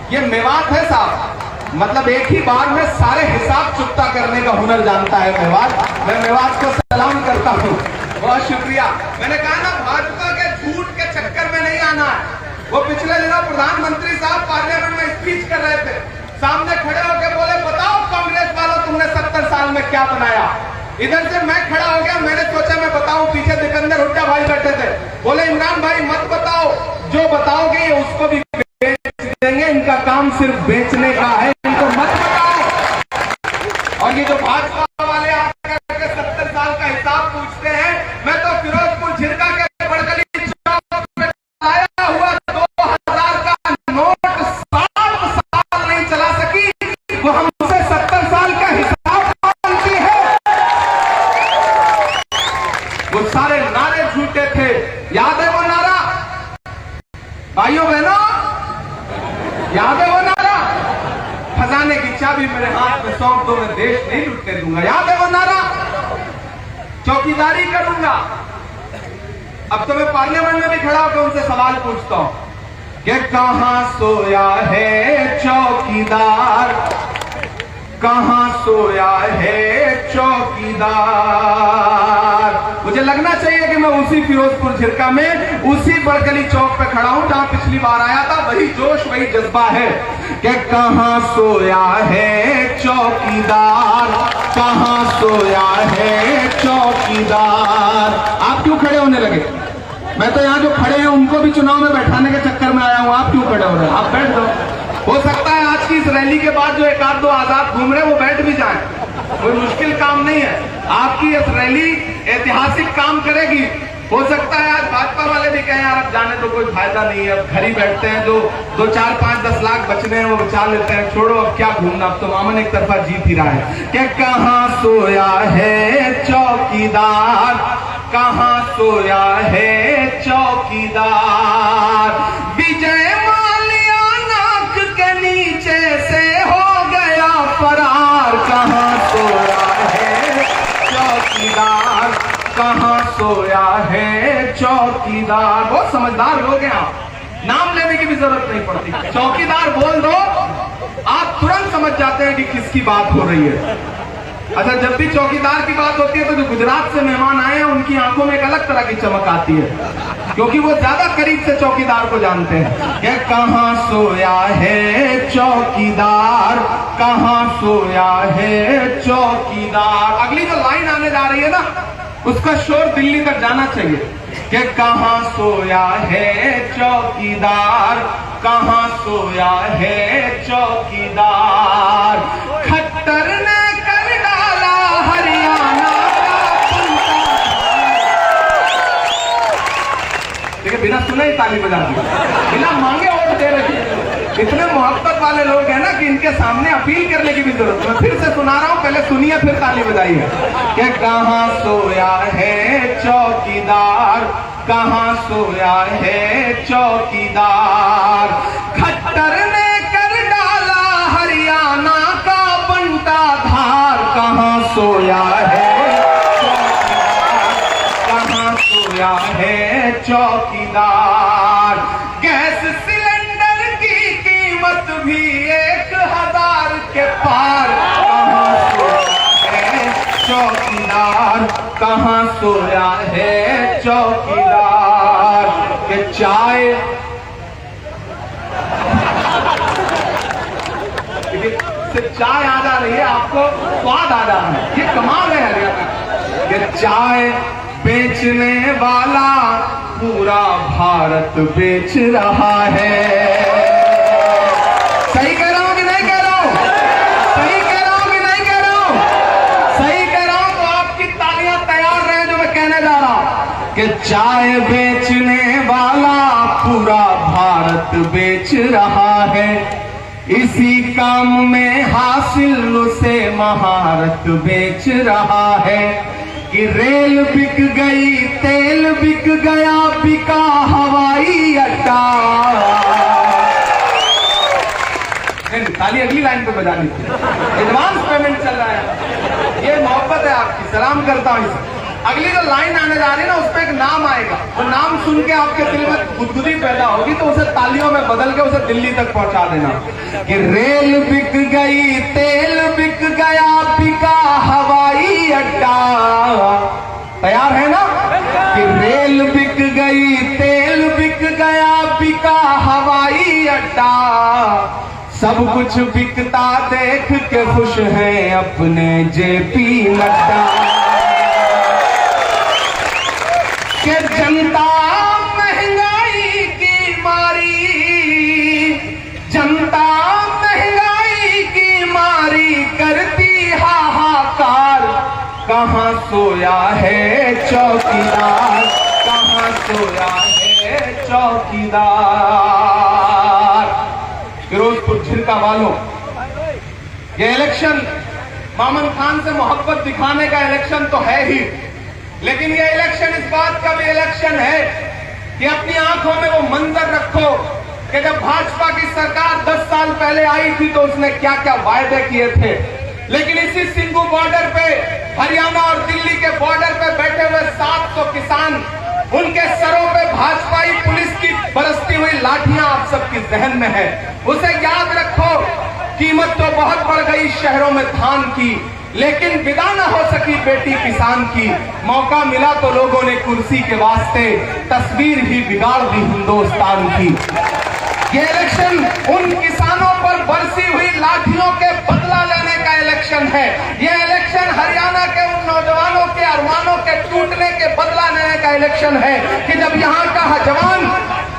ये मेवात है साहब, मतलब एक ही बार में सारे हिसाब चुकता करने का हुनर जानता है मेवात। मैं मेवात को सलाम करता हूँ, बहुत शुक्रिया। मैंने कहा ना भाजपा के झूठ के चक्कर में नहीं आना है। वो पिछले दिनों प्रधानमंत्री साहब पार्लियामेंट में स्पीच कर रहे थे, सामने खड़े होकर बोले बताओ कांग्रेस वालों तुमने 70 साल में क्या बनाया। इधर से मैं खड़ा हो गया, मैंने सोचा मैं बताऊं, पीछे दीपेंद्र हुड्डा भाई बैठे थे, बोले इमरान भाई मत बताओ, जो बताओगे ये उसको भी बेच देंगे, इनका काम सिर्फ बेचने का है, इनको मत बताओ। और ये जो भाजपा वाले आकर 70 साल का हिसाब पूछते हैं, मैं तो फिरोजपुर झिरका के बड़गली चौक में आया हुआ 2000 का नोट 7 साल नहीं चला सकी, वो हमसे 70 साल का हिसाब मांगती है। वो सारे नारे झूठे थे, याद है वो नारा भाइयों बहनों, याद है वो नारा, खजाने की चाबी मेरे हाथ में सौंप दो, मैं देश नहीं लुटने दूंगा, याद है वो नारा, चौकीदारी करूंगा। अब तो मैं पार्लियामेंट में भी खड़ा होकर उनसे सवाल पूछता हूं कि कहां सोया है चौकीदार, कहां सोया है चौकीदार। मुझे लगना चाहिए कि मैं उसी फिरोजपुर झिरका में उसी बड़गली चौक पे खड़ा हूं जहां पिछली बार आया था, वही जोश वही जज्बा है कि कहां सोया है चौकीदार, कहां सोया है चौकीदार। आप क्यों खड़े होने लगे? मैं तो यहाँ जो खड़े हैं उनको भी चुनाव में बैठाने के चक्कर में आया हूं, आप क्यों खड़े हो रहे हैं? आप बैठ दो, हो सकता है आज की इस रैली के बाद जो एक आध दो आजाद घूम रहे हैं वो बैठ भी जाएं, कोई मुश्किल काम नहीं है। आपकी इस रैली ऐतिहासिक काम करेगी। हो सकता है आज भाजपा वाले भी कहें यार अब जाने तो कोई फायदा नहीं है, अब घर ही बैठते हैं, जो 2, 4, 5, 10 लाख बचने हैं वो बचा लेते हैं, छोड़ो अब क्या घूमना, अब तो मामन एक तरफा जीत ही रहा है। कि कहां सोया है चौकीदार, कहां सोया है चौकीदार। विजय माल्या नाक के नीचे से हो गया फरार, कहां सोया है चौकीदार, कहां सोया है चौकीदार। बहुत समझदार लोग हैं आप, नाम लेने की भी जरूरत नहीं पड़ती, चौकीदार बोल दो आप तुरंत समझ जाते हैं कि किसकी बात हो रही है। अच्छा, जब भी चौकीदार की बात होती है तो जो गुजरात से मेहमान आए हैं उनकी आंखों में एक अलग तरह की चमक आती है, क्योंकि वो ज्यादा करीब से चौकीदार को जानते हैं। कि कहां सोया है चौकीदार, कहां सोया है चौकीदार। अगली जो लाइन आने जा रही है ना, उसका शोर दिल्ली तक जाना चाहिए कि कहां सोया है चौकीदार, कहां सोया है चौकीदार। खट्टर ने कर डाला हरियाणा का देखिए, बिना सुने ही ताली बजा दी, बिना मांगे वोट दे रही है। इतने मोहब्बत वाले लोग हैं ना कि इनके सामने अपील करने की भी जरूरत है। मैं फिर से सुना रहा हूं, पहले सुनिए फिर ताली बजाइए। कि कहां सोया है चौकीदार, कहां सोया है चौकीदार। खट्टर ने कर डाला हरियाणा का बंटा धार, कहां सोया है चौकीदार, कहां सोया है चौकीदार। गैस सिलेंडर की कीमत भी 1000 के पार, कहां सोया है चौकीदार, कहां सोया है चौकीदार। के चाय सिर्फ चाय आ जा रही है, आपको स्वाद आ जा रहा है, ये कमाल है हरियाणा। ये चाय बेचने वाला पूरा भारत बेच रहा है। सही कह रहा हूं कि नहीं कह रहा हूं? सही कह रहा हूं कि नहीं कह रहा हूं? सही कह रहा हूं तो आपकी तालियां तैयार रहे जो मैं कहने जा रहा हूं। कि चाय बेचने वाला पूरा भारत बेच रहा है, इसी काम में हासिल उसे महारत बेच रहा है। कि रेल बिक गई, तेल बिक गया, बिका हवाई अड्डा। ताली अगली लाइन पे बजा ली, एडवांस पेमेंट चल रहा है, ये मोहब्बत है आपकी, सलाम करता हूं। अगली जो लाइन आने जा रही है ना, उसमें एक नाम आएगा, वो नाम सुन के आपके दिल में गुदगुदी पैदा होगी, तो उसे तालियों में बदल के उसे दिल्ली तक पहुंचा देना कि रेल बिक गई, तेल बिक गया, बिका हवाई अड्डा। तैयार है ना? कि रेल बिक गई, तेल बिक गया, बिका हवाई अड्डा, सब कुछ बिकता देख के खुश हैं अपने जेपी नड्डा। कि जनता महंगाई की मारी, जनता महंगाई की मारी करती हाहाकार, कहां सोया है चौकीदार, कहां सोया है चौकीदार। फिरोजपुर झिरका वालों, ये इलेक्शन मामन खान से मोहब्बत दिखाने का इलेक्शन तो है ही, लेकिन ये इलेक्शन इस बात का भी इलेक्शन है कि अपनी आंखों में वो मंजर रखो कि जब भाजपा की सरकार 10 साल पहले आई थी तो उसने क्या क्या वायदे किए थे, लेकिन इसी सिंघू बॉर्डर पे, हरियाणा और दिल्ली के बॉर्डर पे बैठे हुए 700 किसान, उनके सरों पे भाजपाई पुलिस की बरसती हुई लाठियां आप सबकी जहन में है। उसे याद रखो, कीमत तो बहुत बढ़ गई शहरों में धान की, लेकिन विदा न हो सकी बेटी किसान की। मौका मिला तो लोगों ने कुर्सी के वास्ते तस्वीर ही बिगाड़ दी हिंदुस्तान की। ये इलेक्शन उन किसानों पर बरसी हुई लाठियों के बदला लेने का इलेक्शन है। ये इलेक्शन हरियाणा के उन नौजवानों के अरमानों के टूटने के बदला लेने का इलेक्शन है कि जब यहाँ का जवान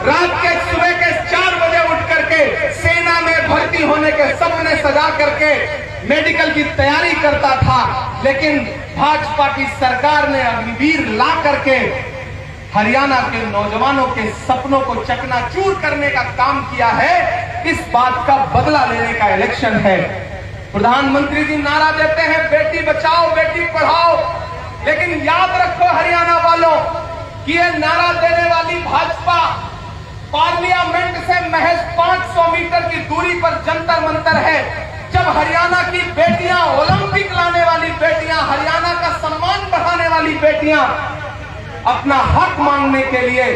रात के सुबह के 4 बजे उठ करके सेना में भर्ती होने के सपने सजा करके मेडिकल की तैयारी करता था, लेकिन भाजपा की सरकार ने अग्निवीर ला करके हरियाणा के नौजवानों के सपनों को चकनाचूर करने का काम किया है। इस बात का बदला लेने का इलेक्शन है। प्रधानमंत्री जी नारा देते हैं बेटी बचाओ बेटी पढ़ाओ, लेकिन याद रखो हरियाणा वालों कि ये नारा देने वाली भाजपा पार्लियामेंट से महज 500 मीटर की दूरी पर जंतर मंतर है। जब हरियाणा की बेटियां, ओलंपिक लाने वाली बेटियां, हरियाणा का सम्मान बढ़ाने वाली बेटियां अपना हक मांगने के लिए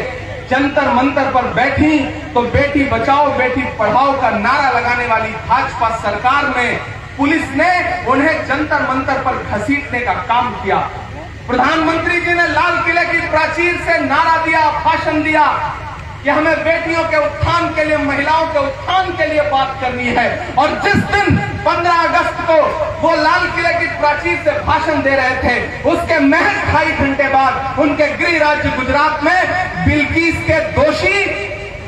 जंतर मंतर पर बैठी, तो बेटी बचाओ बेटी पढ़ाओ का नारा लगाने वाली भाजपा सरकार में पुलिस ने उन्हें जंतर मंतर पर घसीटने का काम किया। प्रधानमंत्री जी ने लाल किले की प्राचीर से नारा दिया, भाषण दिया कि हमें बेटियों के उत्थान के लिए, महिलाओं के उत्थान के लिए बात करनी है। और जिस दिन 15 अगस्त को वो लाल किले की प्राचीर से भाषण दे रहे थे, उसके महज 2.5 घंटे बाद उनके गृह राज्य गुजरात में बिल्किस के दोषी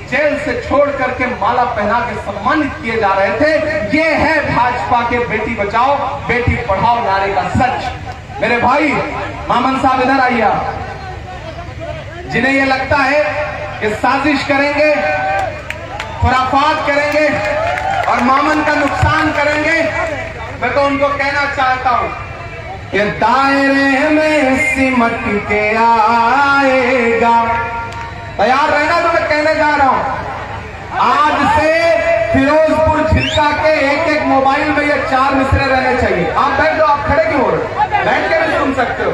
जेल से छोड़ करके माला पहना के सम्मानित किए जा रहे थे। ये है भाजपा के बेटी बचाओ बेटी पढ़ाओ नारे का सच। मेरे भाई मामन साहब इधर आइए। जिन्हें ये लगता है कि साजिश करेंगे, खुराफात करेंगे और मामन का नुकसान करेंगे, मैं तो उनको कहना चाहता हूं कि दायरे में सिमट के आएगा। तैयार रहना जो मैं कहने जा रहा हूं। आज से फिरोजपुर झिरका के एक मोबाइल में ये 4 मिसरे रहने चाहिए। आप बैठ जाओ, आप खड़े क्यों हो रहे? बैठ के भी सुन सकते हो।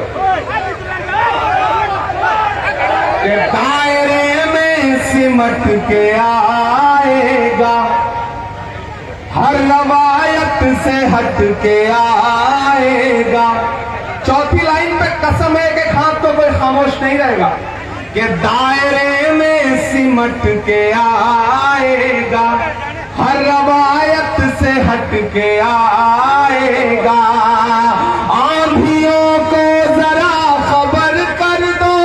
दायरे में सिमट के आएगा, हर रवायत से हट के आएगा। चौथी लाइन पे कसम है कि हाथ तो कोई खामोश नहीं रहेगा कि दायरे में सिमट के आएगा, हर रवायत से हट के आएगा। आंधियों को जरा खबर कर दो,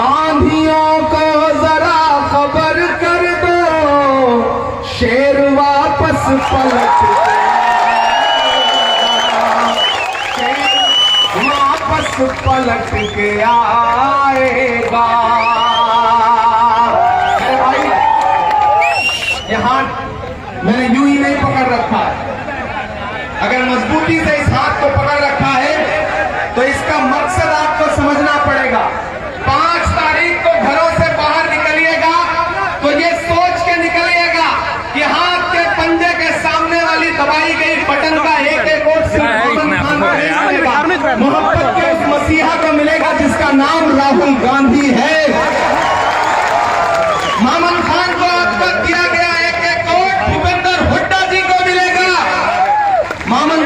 आंधियों को जरा खबर कर दो, शेर वापस पलट पलट के आएगा। भाई यहां मैंने यूं ही नहीं पकड़ रखा, अगर मजबूती से इस हाथ को पकड़ रखा है तो इसका मकसद आपको समझना पड़ेगा। 5 तारीख को घरों से बाहर निकलिएगा तो ये सोच के निकलिएगा कि हाथ के पंजे के सामने वाली दबाई गई बटन का एक वोट सिर्फ मोहब्बत राहुल गांधी है। मामन खान को आपका दिया गया 1-1 वोट भूपेंद्र हुड्डा जी को मिलेगा। मामन